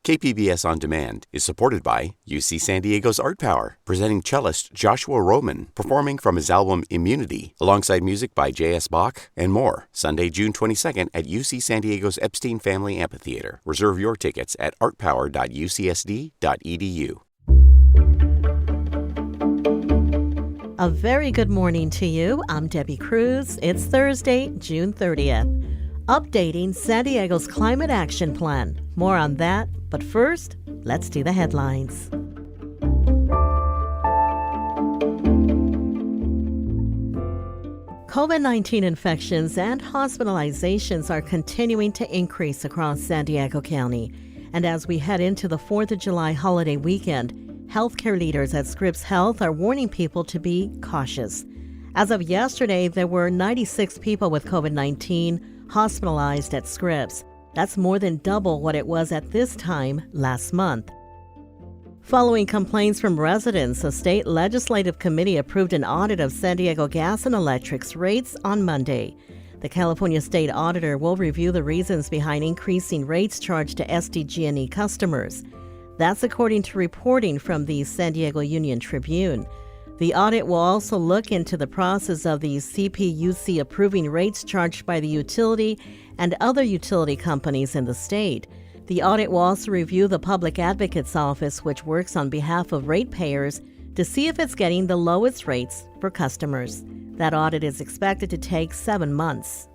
KPBS On Demand is supported by UC San Diego's Art Power, presenting cellist Joshua Roman, performing from his album Immunity, alongside music by J.S. Bach and more, Sunday, June 22nd at UC San Diego's Epstein Family Amphitheater. Reserve your tickets at artpower.ucsd.edu. A very good morning to you. I'm Debbie Cruz. It's Thursday, June 30th. Updating San Diego's climate action plan. More on that, but first, let's do the headlines. COVID-19 infections and hospitalizations are continuing to increase across San Diego County. And as we head into the 4th of July holiday weekend, healthcare leaders at Scripps Health are warning people to be cautious. As of yesterday, there were 96 people with COVID-19 hospitalized at Scripps. That's more than double what it was at this time last month. Following complaints from residents, a state legislative committee approved an audit of San Diego Gas and Electric's rates on Monday. The California State Auditor will review the reasons behind increasing rates charged to SDG&E customers. That's according to reporting from the San Diego Union Tribune. The audit will also look into the process of the CPUC approving rates charged by the utility and other utility companies in the state. The audit will also review the Public Advocate's Office, which works on behalf of ratepayers, to see if it's getting the lowest rates for customers. That audit is expected to take 7 months.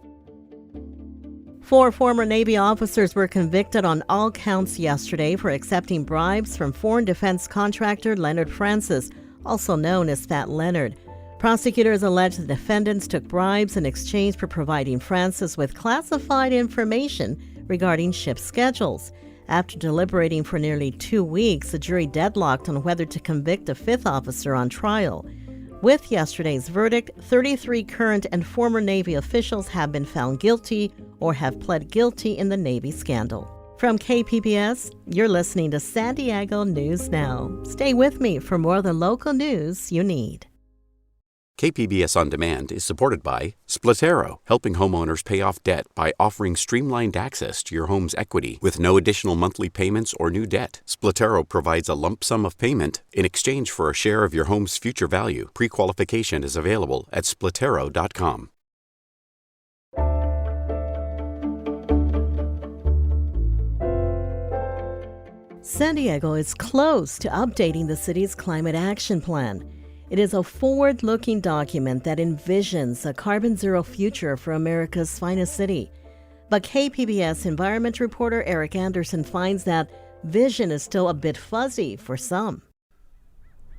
4 former Navy officers were convicted on all counts yesterday for accepting bribes from foreign defense contractor Leonard Francis, also known as Fat Leonard. Prosecutors allege the defendants took bribes in exchange for providing Francis with classified information regarding ship schedules. After deliberating for nearly 2 weeks, the jury deadlocked on whether to convict a 5th officer on trial. With yesterday's verdict, 33 current and former Navy officials have been found guilty or have pled guilty in the Navy scandal. From KPBS, you're listening to San Diego News Now. Stay with me for more of the local news you need. KPBS On Demand is supported by Splatero, helping homeowners pay off debt by offering streamlined access to your home's equity with no additional monthly payments or new debt. Splatero provides a lump sum of payment in exchange for a share of your home's future value. Pre-qualification is available at splatero.com. San Diego is close to updating the city's climate action plan. It is a forward-looking document that envisions a carbon-zero future for America's finest city. But KPBS environment reporter Eric Anderson finds that vision is still a bit fuzzy for some.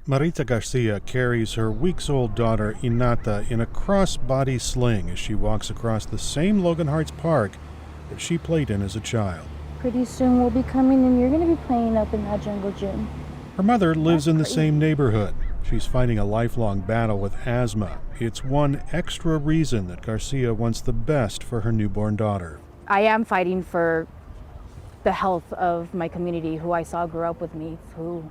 Marita Garcia carries her weeks-old daughter Inata in a cross-body sling as she walks across the same Logan Hart's Park that she played in as a child. Pretty soon we'll be coming and you're going to be playing up in that jungle gym. Her mother lives in the same neighborhood. She's fighting a lifelong battle with asthma. It's one extra reason that Garcia wants the best for her newborn daughter. I am fighting for the health of my community, who I saw grow up with me, who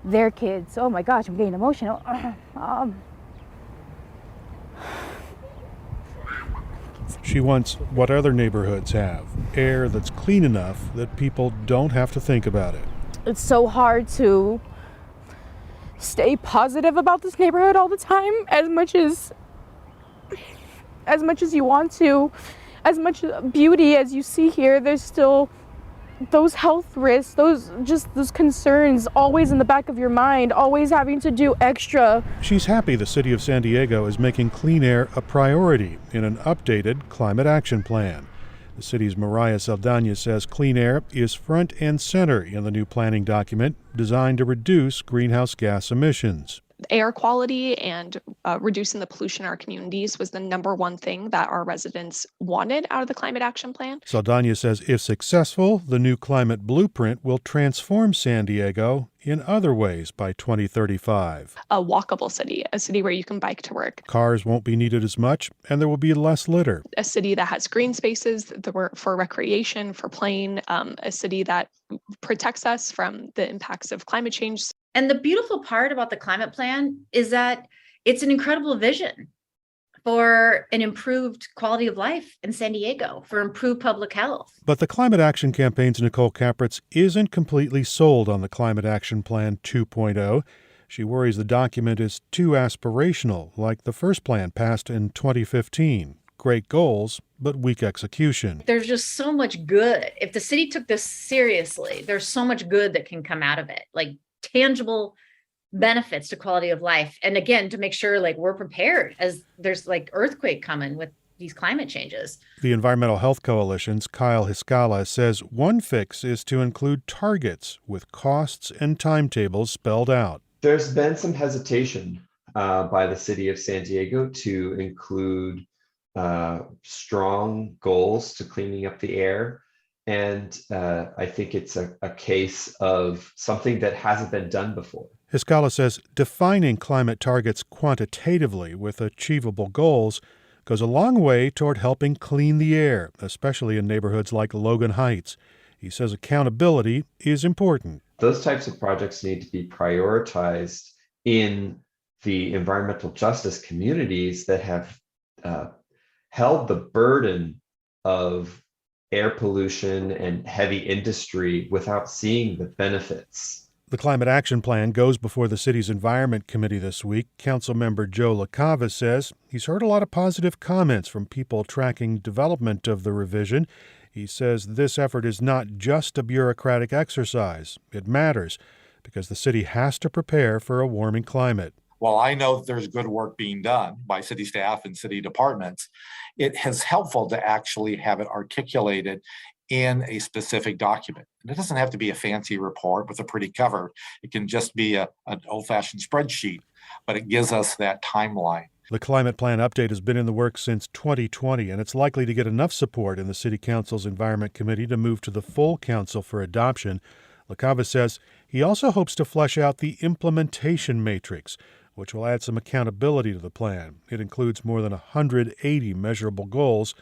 their kids, oh my gosh, I'm getting emotional. She wants what other neighborhoods have, air that's clean enough that people don't have to think about it. It's so hard to stay positive about this neighborhood all the time, as much as you want to, as much beauty as you see here. There's still those health risks, those concerns always in the back of your mind, always having to do extra. She's happy the city of San Diego is making clean air a priority in an updated climate action plan. The city's Mariah Saldana says clean air is front and center in the new planning document designed to reduce greenhouse gas emissions. Air quality and reducing the pollution in our communities was the number one thing that our residents wanted out of the climate action plan. Saldana says if successful, the new climate blueprint will transform San Diego in other ways by 2035. A walkable city, a city where you can bike to work. Cars won't be needed as much, and there will be less litter. A city that has green spaces for recreation, for playing, a city that protects us from the impacts of climate change. And the beautiful part about the climate plan is that it's an incredible vision. for an improved quality of life in San Diego, for improved public health. But the Climate Action Campaign's Nicole Capritz isn't completely sold on the Climate Action Plan 2.0. She worries the document is too aspirational, like the first plan passed in 2015. Great goals, but weak execution. There's just so much good. If the city took this seriously, there's so much good that can come out of it, like tangible benefits to quality of life. And again, to make sure like we're prepared as there's like earthquake coming with these climate changes. The Environmental Health Coalition's Kyle Hiskala says one fix is to include targets with costs and timetables spelled out. There's been some hesitation by the city of San Diego to include strong goals to cleaning up the air. And I think it's a case of something that hasn't been done before. Hiskala says defining climate targets quantitatively with achievable goals goes a long way toward helping clean the air, especially in neighborhoods like Logan Heights. He says accountability is important. Those types of projects need to be prioritized in the environmental justice communities that have held the burden of air pollution and heavy industry without seeing the benefits. The Climate Action Plan goes before the city's Environment Committee this week. Councilmember Joe LaCava says he's heard a lot of positive comments from people tracking development of the revision. He says this effort is not just a bureaucratic exercise. It matters because the city has to prepare for a warming climate. While I know that there's good work being done by city staff and city departments, it is helpful to actually have it articulated in a specific document. And it doesn't have to be a fancy report with a pretty cover. It can just be an old-fashioned spreadsheet, but it gives us that timeline. The Climate Plan update has been in the works since 2020, and it's likely to get enough support in the City Council's Environment Committee to move to the full council for adoption. LaCava says he also hopes to flesh out the implementation matrix, which will add some accountability to the plan. It includes more than 180 measurable goals,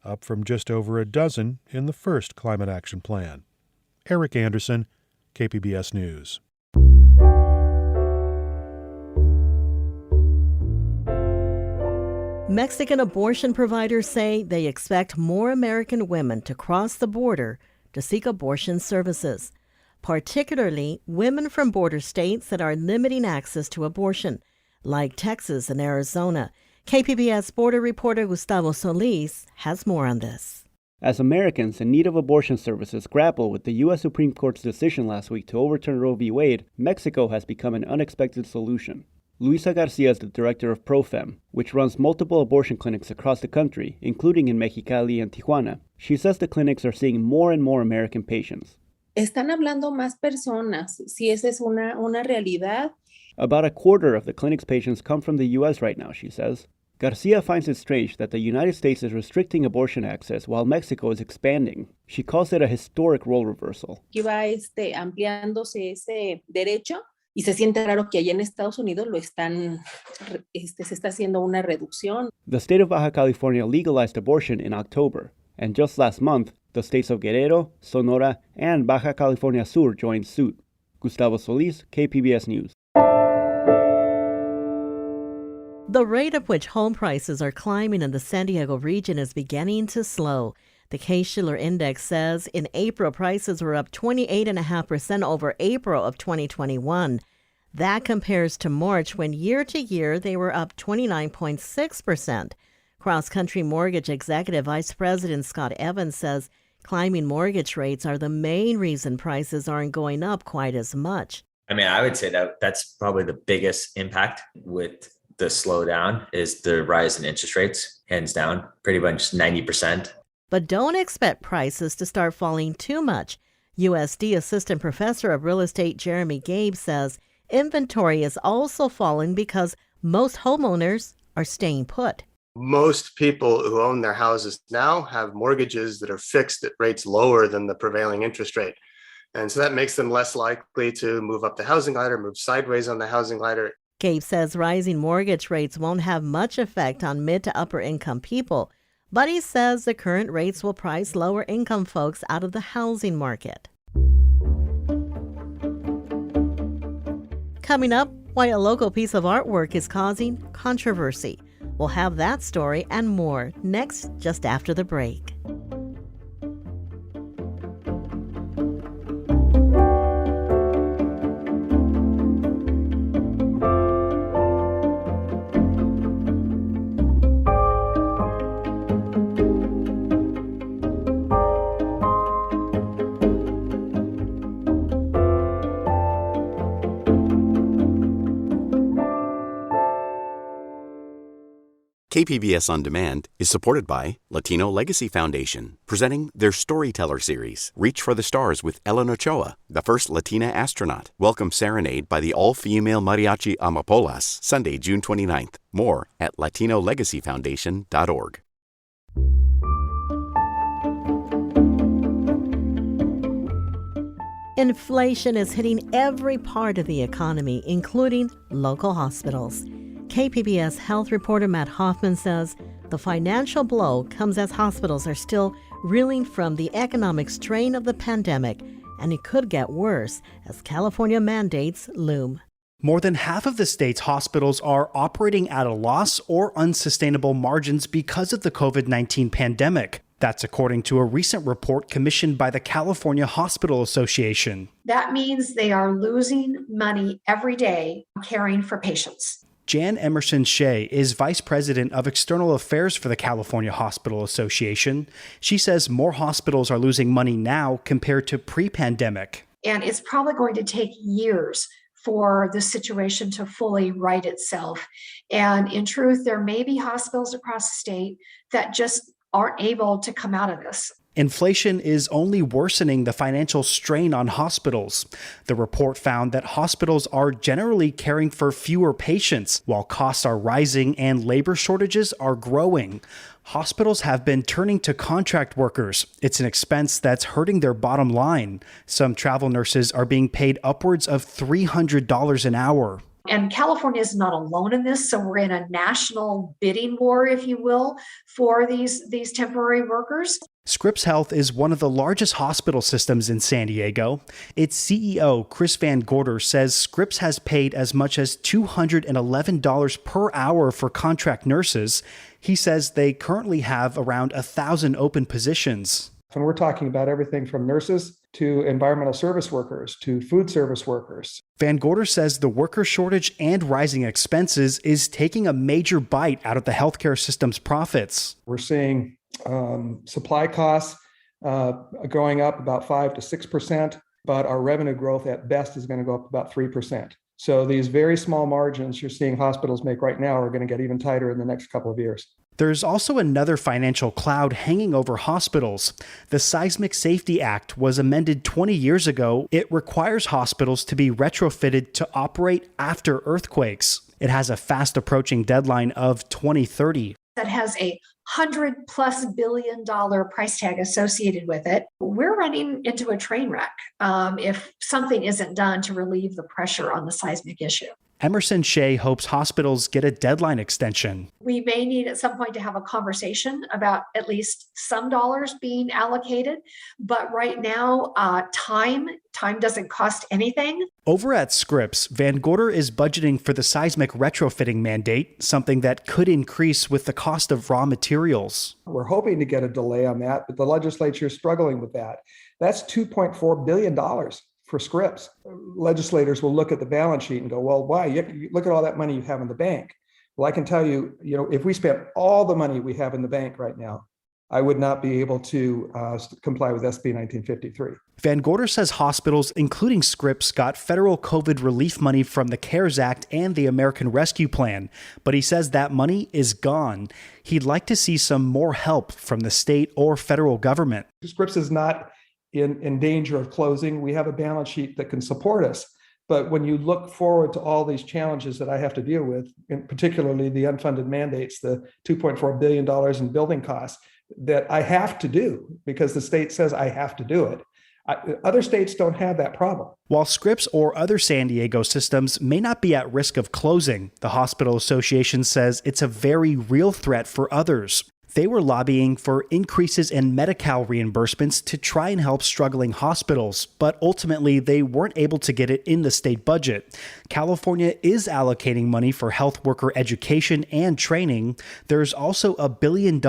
up from just over a dozen in the first Climate Action Plan. Eric Anderson, KPBS News. Mexican abortion providers say they expect more American women to cross the border to seek abortion services, particularly women from border states that are limiting access to abortion, like Texas and Arizona. KPBS border reporter Gustavo Solis has more on this. As Americans in need of abortion services grapple with the U.S. Supreme Court's decision last week to overturn Roe v. Wade, Mexico has become an unexpected solution. Luisa Garcia is the director of ProFem, which runs multiple abortion clinics across the country, including in Mexicali and Tijuana. She says the clinics are seeing more and more American patients. Están hablando más personas, si esa es una realidad. About a quarter of the clinic's patients come from the U.S. right now, she says. Garcia finds it strange that the United States is restricting abortion access while Mexico is expanding. She calls it a historic role reversal. Que va ampliándose ese derecho y se siente raro que allá en Estados Unidos lo están, se está haciendo una reducción. The state of Baja California legalized abortion in October, and just last month, the states of Guerrero, Sonora, and Baja California Sur joined suit. Gustavo Solis, KPBS News. The rate at which home prices are climbing in the San Diego region is beginning to slow. The Case-Shiller Index says in April, prices were up 28.5% over April of 2021. That compares to March, when year-to-year they were up 29.6%. Cross-Country Mortgage Executive Vice President Scott Evans says climbing mortgage rates are the main reason prices aren't going up quite as much. I mean, I would say that that's probably the biggest impact with the slowdown is the rise in interest rates, hands down, pretty much 90%. But don't expect prices to start falling too much. USD Assistant Professor of Real Estate Jeremy Gabe says inventory is also falling because most homeowners are staying put. Most people who own their houses now have mortgages that are fixed at rates lower than the prevailing interest rate. And so that makes them less likely to move up the housing ladder, move sideways on the housing ladder. Gabe says rising mortgage rates won't have much effect on mid to upper income people, but he says the current rates will price lower income folks out of the housing market. Coming up, why a local piece of artwork is causing controversy. We'll have that story and more next, just after the break. KPBS On Demand is supported by Latino Legacy Foundation, presenting their Storyteller series, Reach for the Stars with Ellen Ochoa, the first Latina astronaut. Welcome Serenade by the all-female mariachi Amapolas, Sunday, June 29th. More at latinolegacyfoundation.org. Inflation is hitting every part of the economy, including local hospitals. KPBS health reporter Matt Hoffman says the financial blow comes as hospitals are still reeling from the economic strain of the pandemic, and it could get worse as California mandates loom. More than half of the state's hospitals are operating at a loss or unsustainable margins because of the COVID-19 pandemic. That's according to a recent report commissioned by the California Hospital Association. That means they are losing money every day caring for patients. Jan Emerson Shea is Vice President of External Affairs for the California Hospital Association. She says more hospitals are losing money now compared to pre-pandemic. And it's probably going to take years for the situation to fully right itself. And in truth, there may be hospitals across the state that just aren't able to come out of this. Inflation is only worsening the financial strain on hospitals. The report found that hospitals are generally caring for fewer patients, while costs are rising and labor shortages are growing. Hospitals have been turning to contract workers. It's an expense that's hurting their bottom line. Some travel nurses are being paid upwards of $300 an hour. And California is not alone in this, so we're in a national bidding war, if you will, for these temporary workers. Scripps Health is one of the largest hospital systems in San Diego. Its CEO, Chris Van Gorder, says Scripps has paid as much as $211 per hour for contract nurses. He says they currently have around 1,000 open positions. And we're talking about everything from nurses to environmental service workers to food service workers. Van Gorder says the worker shortage and rising expenses is taking a major bite out of the healthcare system's profits. We're seeing supply costs going up about 5 to 6%, but our revenue growth at best is going to go up about 3%. So these very small margins you're seeing hospitals make right now are going to get even tighter in the next couple of years. There's also another financial cloud hanging over hospitals. The Seismic Safety Act was amended 20 years ago. It requires hospitals to be retrofitted to operate after earthquakes. It has a fast approaching deadline of 2030. That has a $100+ billion price tag associated with it. We're running into a train wreck if something isn't done to relieve the pressure on the seismic issue. Emerson Shea hopes hospitals get a deadline extension. We may need at some point to have a conversation about at least some dollars being allocated. But right now, time doesn't cost anything. Over at Scripps, Van Gorder is budgeting for the seismic retrofitting mandate, something that could increase with the cost of raw materials. We're hoping to get a delay on that, but the legislature is struggling with that. That's $2.4 billion. For Scripps. Legislators will look at the balance sheet and go, well, why? You look at all that money you have in the bank. Well, I can tell you, if we spent all the money we have in the bank right now, I would not be able to comply with SB 1953. Van Gorder says hospitals, including Scripps, got federal COVID relief money from the CARES Act and the American Rescue Plan, but he says that money is gone. He'd like to see some more help from the state or federal government. Scripps is not in danger of closing. We have a balance sheet that can support us. But when you look forward to all these challenges that I have to deal with, and particularly the unfunded mandates, the $2.4 billion in building costs that I have to do because the state says I have to do it. Other states don't have that problem. While Scripps or other San Diego systems may not be at risk of closing, the Hospital Association says it's a very real threat for others. They were lobbying for increases in Medi-Cal reimbursements to try and help struggling hospitals, but ultimately they weren't able to get it in the state budget. California is allocating money for health worker education and training. There's also $1 billion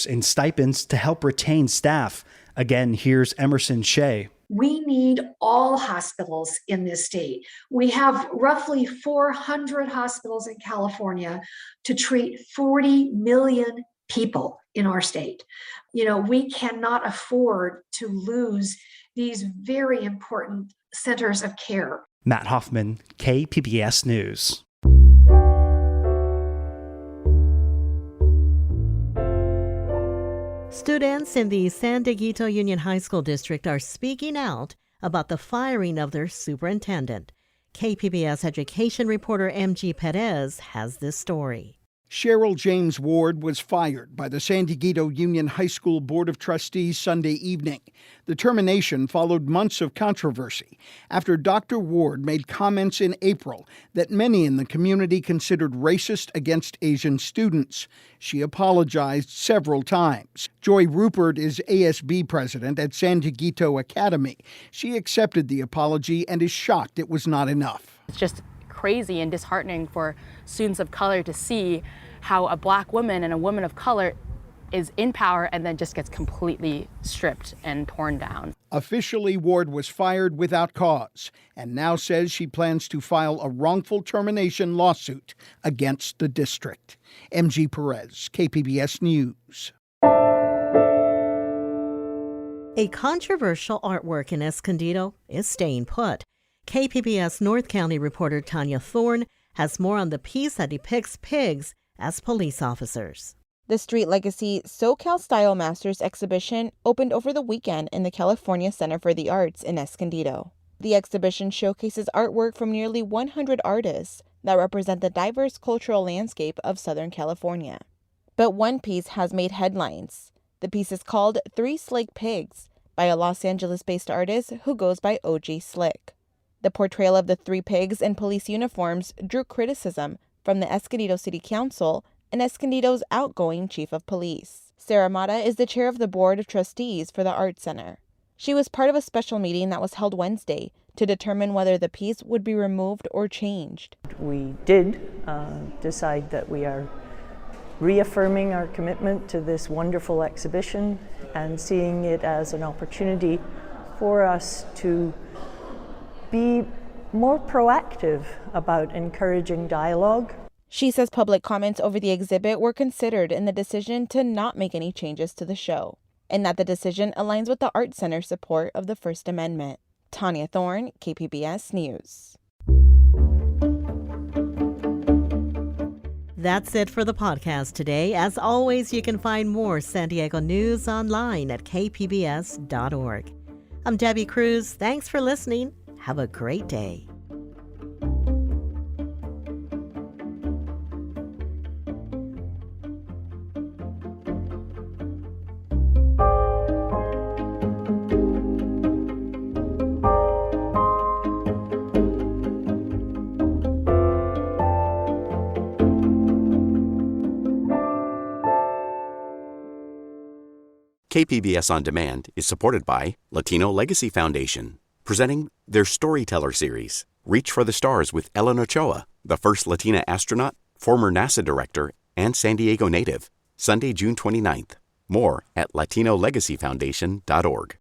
in stipends to help retain staff. Again, here's Emerson Shea. We need all hospitals in this state. We have roughly 400 hospitals in California to treat 40 million people in our state. We cannot afford to lose these very important centers of care. Matt Hoffman, KPBS News. Students in the San Dieguito Union High School District are speaking out about the firing of their superintendent. KPBS education reporter MG Perez has this story. Cheryl James Ward was fired by the San Dieguito Union High School Board of Trustees Sunday evening. The termination followed months of controversy after Dr. Ward made comments in April that many in the community considered racist against Asian students. She apologized several times. Joy Rupert is ASB president at San Dieguito Academy. She accepted the apology and is shocked it was not enough. It's just crazy and disheartening for students of color to see how a Black woman and a woman of color is in power and then just gets completely stripped and torn down. Officially, Ward was fired without cause and now says she plans to file a wrongful termination lawsuit against the district. MG Perez, KPBS News. A controversial artwork in Escondido is staying put. KPBS North County reporter Tanya Thorne has more on the piece that depicts pigs as police officers. The Street Legacy SoCal Style Masters exhibition opened over the weekend in the California Center for the Arts in Escondido. The exhibition showcases artwork from nearly 100 artists that represent the diverse cultural landscape of Southern California. But one piece has made headlines. The piece is called 3 Slick Pigs by a Los Angeles-based artist who goes by OG Slick. The portrayal of the 3 pigs in police uniforms drew criticism from the Escondido City Council and Escondido's outgoing chief of police. Sarah Mata is the chair of the board of trustees for the Art Center. She was part of a special meeting that was held Wednesday to determine whether the piece would be removed or changed. We did decide that we are reaffirming our commitment to this wonderful exhibition and seeing it as an opportunity for us to be more proactive about encouraging dialogue. She says public comments over the exhibit were considered in the decision to not make any changes to the show, and that the decision aligns with the Art Center's support of the First Amendment. Tanya Thorne, KPBS News. That's it for the podcast today. As always, you can find more San Diego news online at kpbs.org. I'm Debbie Cruz. Thanks for listening. Have a great day. KPBS On Demand is supported by Latino Legacy Foundation, presenting their Storyteller series, Reach for the Stars with Ellen Ochoa, the first Latina astronaut, former NASA director, and San Diego native, Sunday, June 29th. More at latinolegacyfoundation.org.